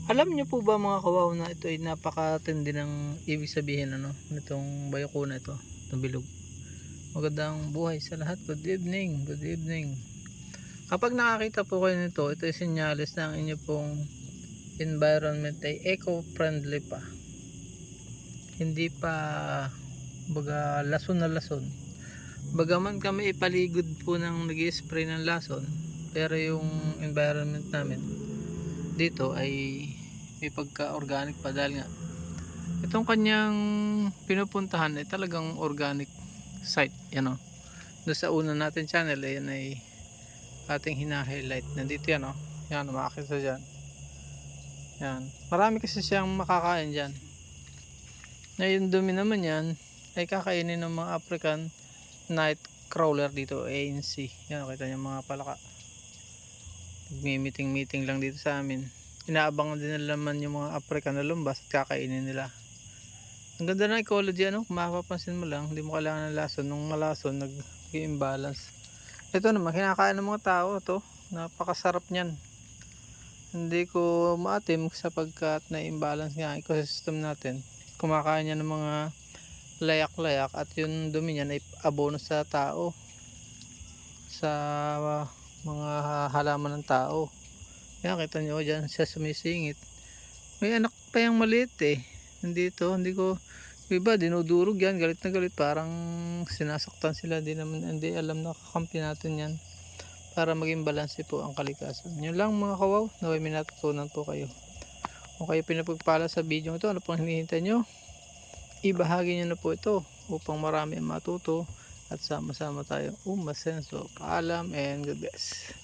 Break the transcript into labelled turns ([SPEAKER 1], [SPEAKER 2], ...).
[SPEAKER 1] Alam niyo po ba mga kawaw na ito ay napakatindi ng ibig sabihin nitong bayokuna ito, ng bilog. Magandang buhay sa lahat. Good evening, good evening. Kapag nakakita po kayo nito, ito ay senyales na ang inyo pong environment ay eco-friendly pa. Hindi pa baga lason na lason. Bagaman kami ipaligod po ng nag-spray ng lason, pero yung environment namin dito ay may pagka-organic pa dahil nga itong kanyang pinupuntahan ay talagang organic site. Yan o. Doon sa una natin channel ay yan ay ating hina-highlight. Nandito yan o. Yan, makakita dyan. Yan. Marami kasi siyang makakain dyan. Ngayon dumi naman yan ay kakainin ng mga African night crawler dito, ANC. Yan, kita niyo mga palaka. Meeting lang dito sa amin. Inaabangan din nila naman yung mga African na lumbas at kakainin nila. Ang ganda ng ecology, kung mapapansin mo lang, hindi mo kailangan ng lason. Nung malason, nag-imbalance. Ito naman, kinakain ng mga tao to. Napakasarap niyan. Hindi ko maatim sapagkat na-imbalance nga ang ecosystem natin. Kumakain niya ng mga layak-layak at yung dumi niya ay abono sa tao. Sa mga halaman ng tao. Yan, kita nyo dyan siya sumisingit. May anak pa yung maliit nandito, hindi ko iba dinudurog yan, galit na galit, parang sinasaktan sila. Hindi alam na kakampi natin yan para maging balanse po ang kalikasan. Yun lang mga kawaw, naway may natutunan po kayo. Kung kayo pinapagpala sa video ito, ano pang hinihintay nyo? Ibahagi nyo na po ito upang marami ang matuto at sama-sama tayo umasenso. Paalam and God bless.